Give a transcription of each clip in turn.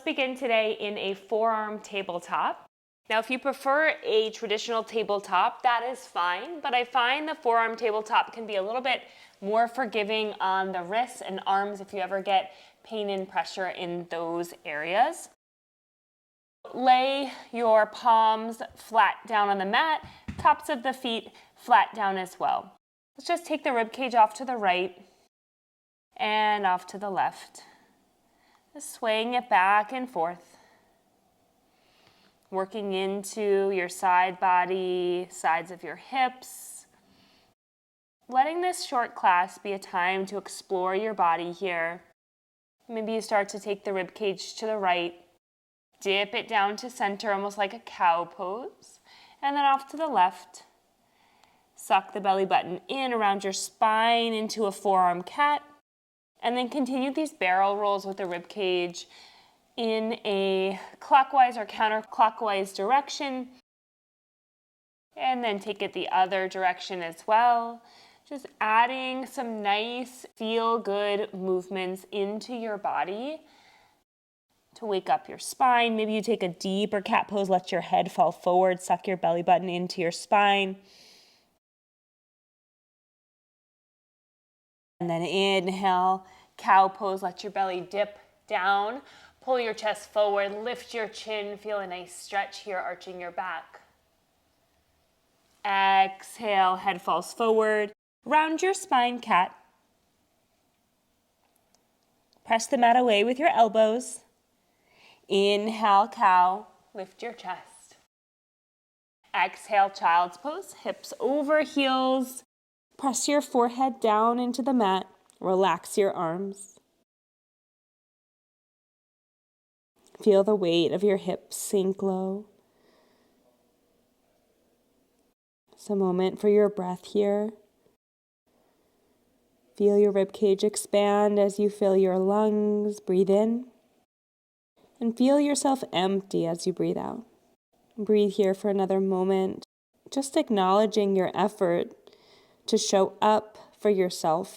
begin today in a forearm tabletop. Now, if you prefer a traditional tabletop, that is fine, but I find the forearm tabletop can be a little bit more forgiving on the wrists and arms if you ever get pain and pressure in those areas. Lay your palms flat down on the mat, tops of the feet flat down as well. Let's just take the rib cage off to the right and off to the left. Just swaying it back and forth. Working into your side body, sides of your hips. Letting this short class be a time to explore your body here. Maybe you start to take the rib cage to the right, dip it down to center, almost like a cow pose, and then off to the left. Suck the belly button in around your spine into a forearm cat, and then continue these barrel rolls with the rib cage in a clockwise or counterclockwise direction, and then take it the other direction as well. Just adding some nice feel-good movements into your body to wake up your spine. Maybe you take a deeper cat pose, let your head fall forward, suck your belly button into your spine. And then inhale, cow pose, let your belly dip down. Pull your chest forward, lift your chin, feel a nice stretch here, arching your back. Exhale, head falls forward. Round your spine, cat. Press the mat away with your elbows. Inhale, cow, lift your chest. Exhale, child's pose, hips over heels. Press your forehead down into the mat. Relax your arms. Feel the weight of your hips sink low. It's a moment for your breath here. Feel your ribcage expand as you fill your lungs. Breathe in. And feel yourself empty as you breathe out. Breathe here for another moment, just acknowledging your effort to show up for yourself.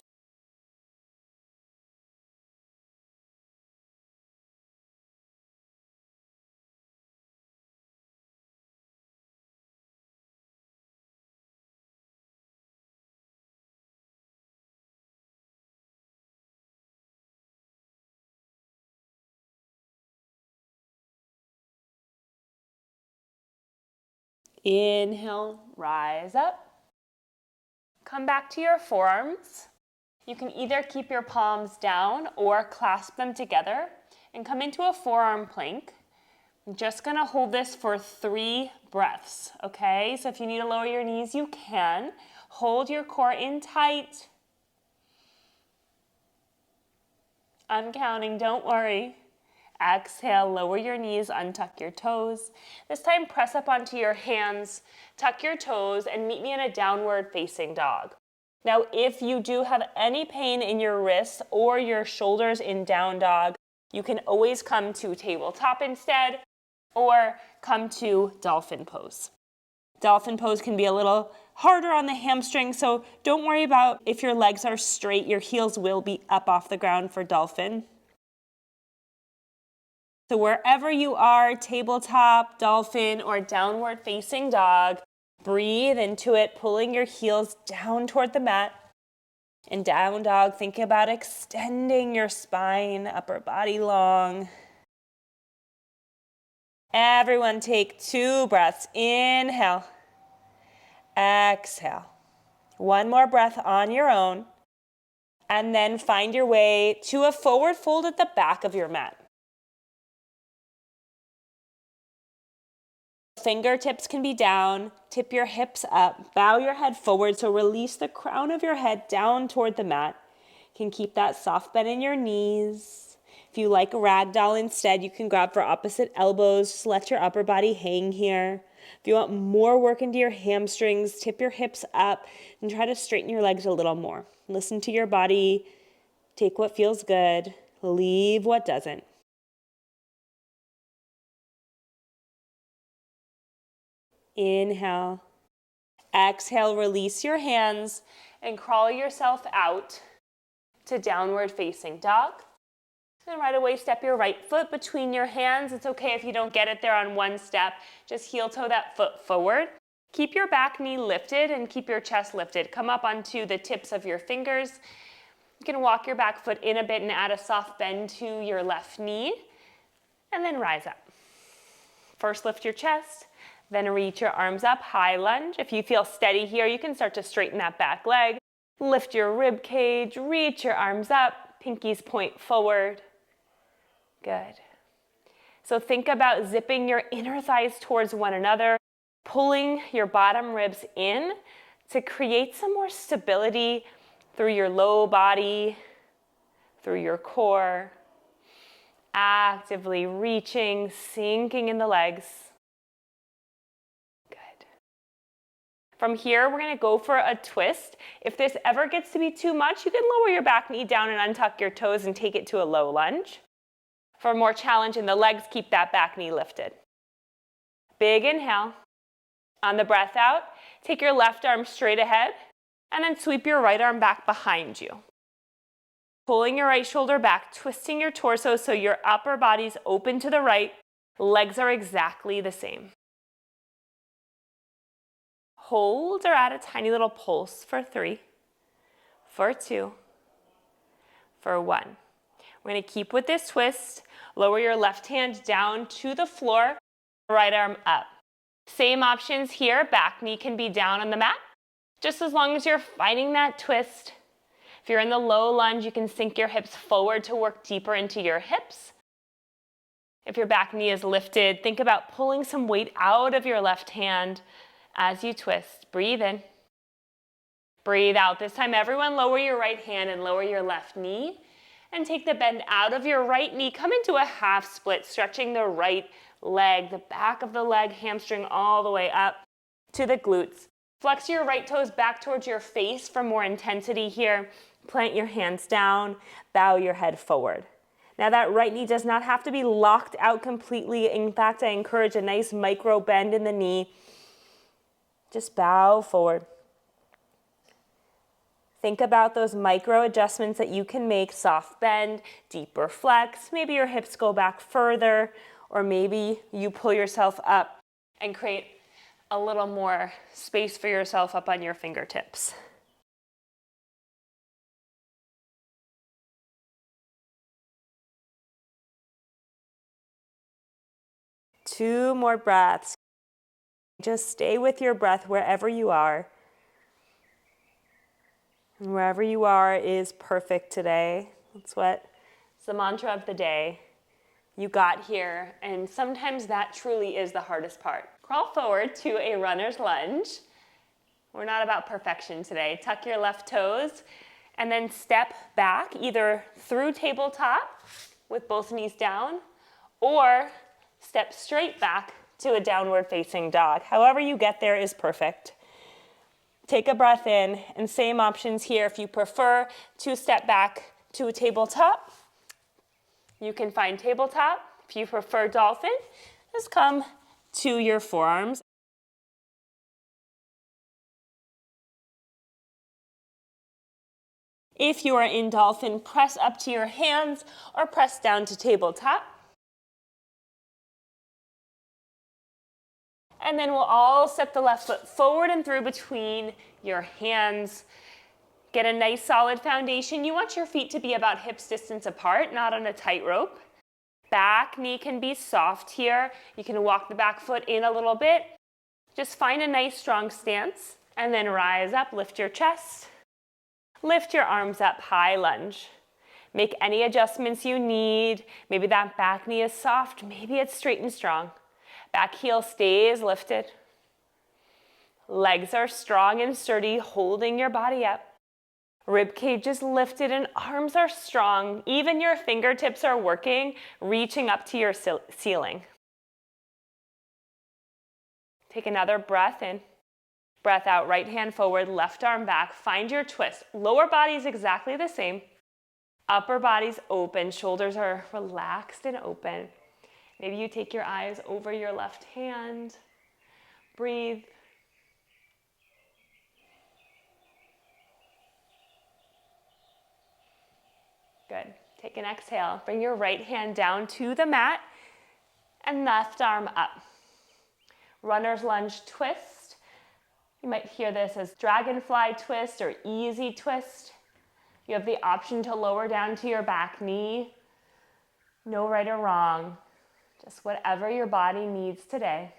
Inhale, rise up. Come back to your forearms. You can either keep your palms down or clasp them together and come into a forearm plank. I'm just gonna hold this for 3 breaths, okay? So if you need to lower your knees, you can. Hold your core in tight. I'm counting, don't worry. Exhale, lower your knees, untuck your toes. This time, press up onto your hands, tuck your toes, and meet me in a downward facing dog. Now, if you do have any pain in your wrists or your shoulders in down dog, you can always come to tabletop instead, or come to dolphin pose. Dolphin pose can be a little harder on the hamstring, so don't worry about if your legs are straight. Your heels will be up off the ground for dolphin. So wherever you are, tabletop, dolphin, or downward facing dog, breathe into it, pulling your heels down toward the mat. In down dog, think about extending your spine, upper body long. Everyone take 2 breaths. Inhale, exhale. 1 more breath on your own. And then find your way to a forward fold at the back of your mat. Fingertips can be down, tip your hips up, bow your head forward, so release the crown of your head down toward the mat. You can keep that soft bend in your knees. If you like a ragdoll instead, you can grab for opposite elbows, just let your upper body hang here. If you want more work into your hamstrings, tip your hips up and try to straighten your legs a little more. Listen to your body, take what feels good, leave what doesn't. Inhale. Exhale, release your hands and crawl yourself out to downward facing dog. And right away, step your right foot between your hands. It's okay if you don't get it there on one step. Just heel toe that foot forward. Keep your back knee lifted and keep your chest lifted. Come up onto the tips of your fingers. You can walk your back foot in a bit and add a soft bend to your left knee. And then rise up. First, lift your chest. Then reach your arms up, high lunge. If you feel steady here, you can start to straighten that back leg. Lift your rib cage, reach your arms up, pinkies point forward. Good. So think about zipping your inner thighs towards one another, pulling your bottom ribs in to create some more stability through your low body, through your core. Actively reaching, sinking in the legs. Good. From here, we're going to go for a twist. If this ever gets to be too much, you can lower your back knee down and untuck your toes and take it to a low lunge. For more challenge in the legs, keep that back knee lifted. Big inhale. On the breath out, take your left arm straight ahead and then sweep your right arm back behind you. Pulling your right shoulder back, twisting your torso so your upper body's open to the right. Legs are exactly the same. Hold or add a tiny little pulse for 3, for 2, for 1. We're going to keep with this twist. Lower your left hand down to the floor, right arm up. Same options here. Back knee can be down on the mat, just as long as you're fighting that twist. If you're in the low lunge, you can sink your hips forward to work deeper into your hips. If your back knee is lifted, think about pulling some weight out of your left hand as you twist. Breathe in. Breathe out. This time, everyone lower your right hand and lower your left knee. And take the bend out of your right knee. Come into a half split, stretching the right leg, the back of the leg, hamstring all the way up to the glutes. Flex your right toes back towards your face for more intensity here. Plant your hands down, bow your head forward. Now that right knee does not have to be locked out completely. In fact, I encourage a nice micro bend in the knee. Just bow forward. Think about those micro adjustments that you can make. Soft bend, deeper flex. Maybe your hips go back further, or maybe you pull yourself up and create a little more space for yourself up on your fingertips. Two more breaths. Just stay with your breath wherever you are. And wherever you are is perfect today. That's it's the mantra of the day. You got here, and sometimes that truly is the hardest part. Crawl forward to a runner's lunge. We're not about perfection today. Tuck your left toes, and then step back, either through tabletop with both knees down, or step straight back to a downward facing dog. However you get there is perfect. Take a breath in, and same options here. If you prefer to step back to a tabletop, you can find tabletop. If you prefer dolphin, just come to your forearms. If you are in dolphin, press up to your hands or press down to tabletop. And then we'll all step the left foot forward and through between your hands. Get a nice solid foundation. You want your feet to be about hips distance apart, not on a tightrope. Back knee can be soft here. You can walk the back foot in a little bit. Just find a nice strong stance and then rise up, lift your chest. Lift your arms up, high lunge. Make any adjustments you need. Maybe that back knee is soft, maybe it's straight and strong. Back heel stays lifted. Legs are strong and sturdy, holding your body up. Rib cage is lifted and arms are strong. Even your fingertips are working, reaching up to your ceiling. Take another breath in. Breath out, right hand forward, left arm back. Find your twist. Lower body is exactly the same. Upper body's open, shoulders are relaxed and open. Maybe you take your eyes over your left hand. Breathe. Good. Take an exhale. Bring your right hand down to the mat and left arm up. Runner's lunge twist. You might hear this as dragonfly twist or easy twist. You have the option to lower down to your back knee. No right or wrong, just whatever your body needs today.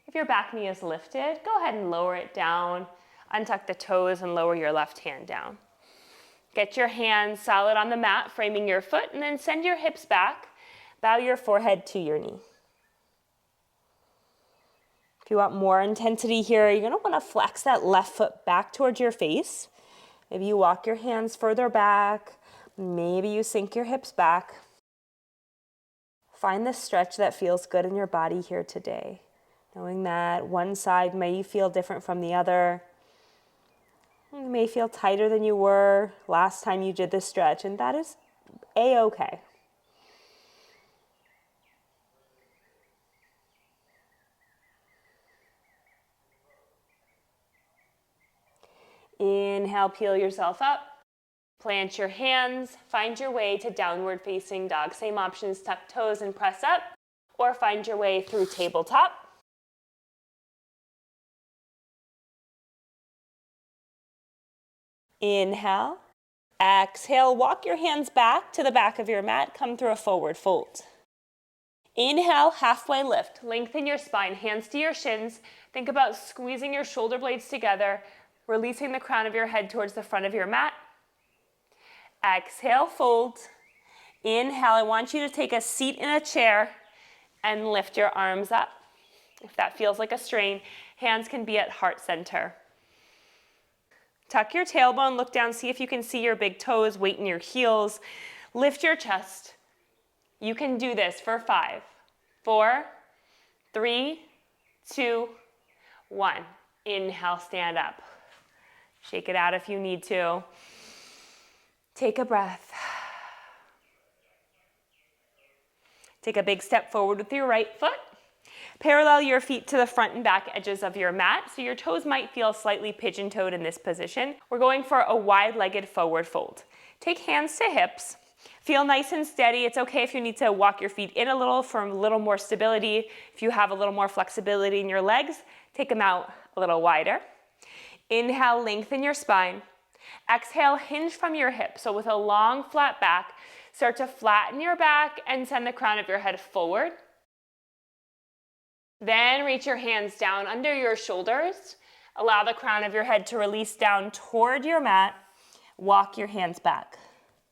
If your back knee is lifted, go ahead and lower it down. Untuck the toes and lower your left hand down. Get your hands solid on the mat, framing your foot, and then send your hips back. Bow your forehead to your knee. If you want more intensity here, you're going to want to flex that left foot back towards your face. Maybe you walk your hands further back. Maybe you sink your hips back. Find the stretch that feels good in your body here today. Knowing that one side may feel different from the other. You may feel tighter than you were last time you did this stretch, and that is a-okay. Inhale, peel yourself up. Plant your hands. Find your way to downward facing dog. Same options, tuck toes and press up, or find your way through tabletop. Inhale. Exhale, walk your hands back to the back of your mat. Come through a forward fold. Inhale, halfway lift. Lengthen your spine, hands to your shins. Think about squeezing your shoulder blades together, releasing the crown of your head towards the front of your mat. Exhale, fold. Inhale, I want you to take a seat in a chair and lift your arms up. If that feels like a strain, hands can be at heart center. Tuck your tailbone, look down, see if you can see your big toes, weight in your heels. Lift your chest. You can do this for 5, 4, 3, 2, 1. Inhale, stand up. Shake it out if you need to. Take a breath. Take a big step forward with your right foot. Parallel your feet to the front and back edges of your mat, so your toes might feel slightly pigeon-toed in this position. We're going for a wide-legged forward fold. Take hands to hips. Feel nice and steady. It's okay if you need to walk your feet in a little for a little more stability. If you have a little more flexibility in your legs, take them out a little wider. Inhale, lengthen your spine. Exhale, hinge from your hips. So with a long, flat back, start to flatten your back and send the crown of your head forward. Then reach your hands down under your shoulders. Allow the crown of your head to release down toward your mat. Walk your hands back.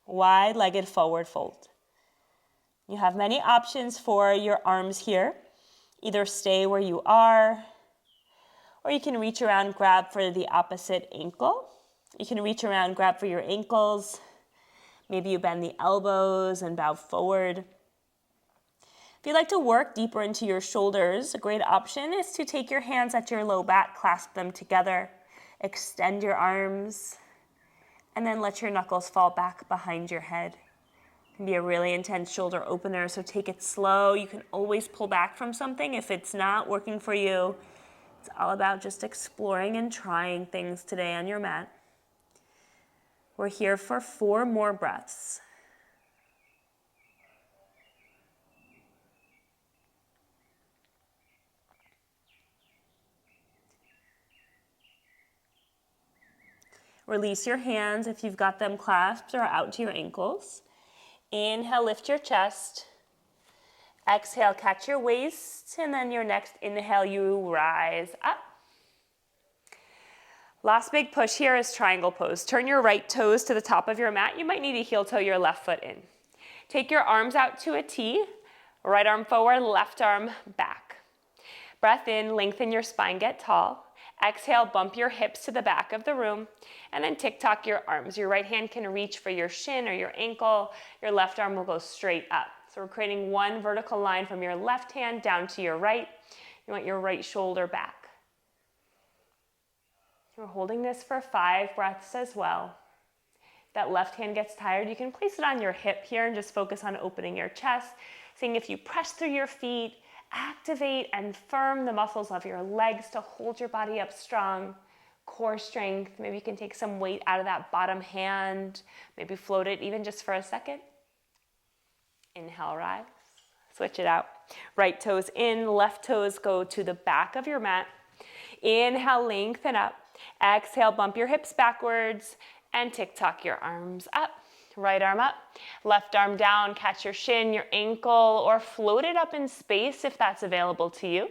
Wide-legged forward fold. You have many options for your arms here. Either stay where you are, or you can reach around, grab for the opposite ankle. You can reach around, grab for your ankles. Maybe you bend the elbows and bow forward. If you'd like to work deeper into your shoulders, a great option is to take your hands at your low back, clasp them together, extend your arms, and then let your knuckles fall back behind your head. It can be a really intense shoulder opener, so take it slow. You can always pull back from something if it's not working for you. It's all about just exploring and trying things today on your mat. We're here for 4 more breaths. Release your hands if you've got them clasped or out to your ankles. Inhale, lift your chest. Exhale, catch your waist, and then your next inhale, you rise up. Last big push here is triangle pose. Turn your right toes to the top of your mat. You might need to heel toe your left foot in. Take your arms out to a T. Right arm forward, left arm back. Breath in, lengthen your spine, get tall. Exhale, bump your hips to the back of the room, and then tick-tock your arms. Your right hand can reach for your shin or your ankle. Your left arm will go straight up. So we're creating one vertical line from your left hand down to your right. You want your right shoulder back. We're holding this for 5 breaths as well. If that left hand gets tired, you can place it on your hip here and just focus on opening your chest. Seeing if you press through your feet, activate and firm the muscles of your legs to hold your body up strong. core strength. Maybe you can take some weight out of that bottom hand. Maybe float it even just for a second. Inhale, rise. Switch it out. Right toes in, left toes go to the back of your mat. Inhale, lengthen up. Exhale, bump your hips backwards and tick-tock your arms up. Right arm up, left arm down, catch your shin, your ankle, or float it up in space if that's available to you.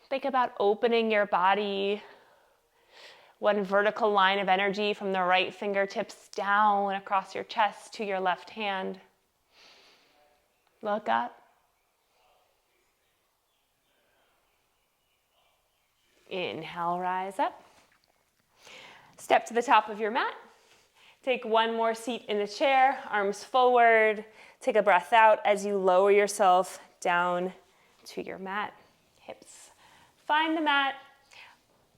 Think about opening your body. One vertical line of energy from the right fingertips down across your chest to your left hand. Look up. Inhale, rise up. Step to the top of your mat. Take one more seat in the chair, arms forward. Take a breath out as you lower yourself down to your mat. Hips find the mat.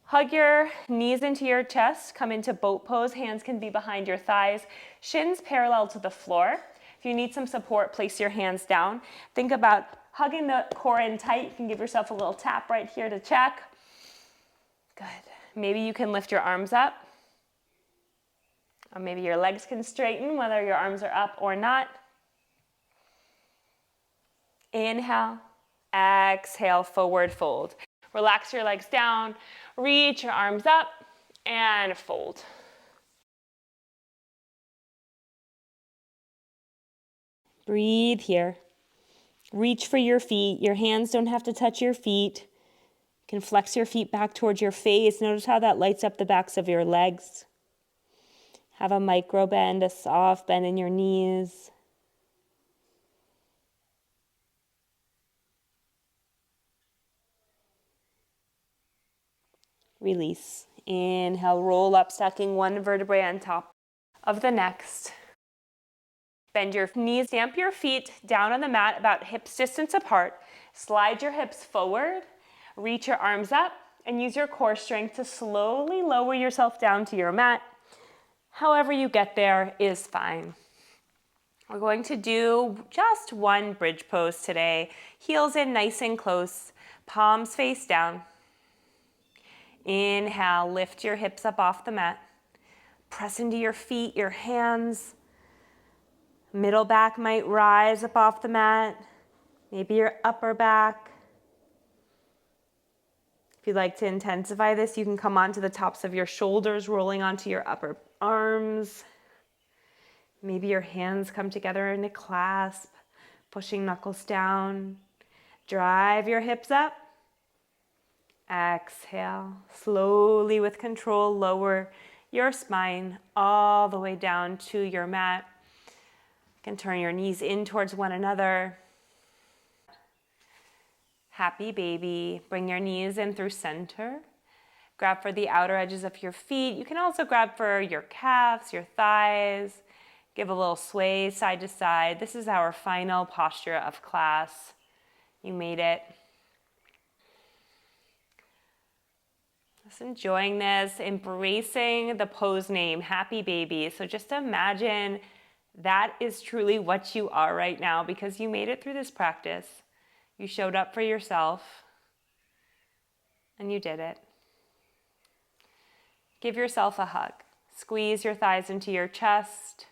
Hug your knees into your chest. Come into boat pose. Hands can be behind your thighs. Shins parallel to the floor. If you need some support, place your hands down. Think about hugging the core in tight. You can give yourself a little tap right here to check. Good. Maybe you can lift your arms up. Or maybe your legs can straighten, whether your arms are up or not. Inhale, exhale, forward fold. Relax your legs down, reach your arms up, and fold. Breathe here. Reach for your feet. Your hands don't have to touch your feet. You can flex your feet back towards your face. Notice how that lights up the backs of your legs. Have a micro bend, a soft bend in your knees. Release. Inhale, roll up, stacking one vertebrae on top of the next. Bend your knees, stamp your feet down on the mat about hips distance apart. Slide your hips forward, reach your arms up, and use your core strength to slowly lower yourself down to your mat. However you get there is fine. We're going to do just one bridge pose today. Heels in nice and close, palms face down. Inhale, lift your hips up off the mat. Press into your feet, your hands. Middle back might rise up off the mat. Maybe your upper back. If you'd like to intensify this, you can come onto the tops of your shoulders, rolling onto your upper arms. Maybe your hands come together in a clasp, pushing knuckles down. Drive your hips up. Exhale. Slowly with control, lower your spine all the way down to your mat. You can turn your knees in towards one another. Happy baby. Bring your knees in through center. Grab for the outer edges of your feet. You can also grab for your calves, your thighs. Give a little sway side to side. This is our final posture of class. You made it. Just enjoying this, embracing the pose name, happy baby. So just imagine that is truly what you are right now because you made it through this practice. You showed up for yourself and you did it. Give yourself a hug. Squeeze your thighs into your chest.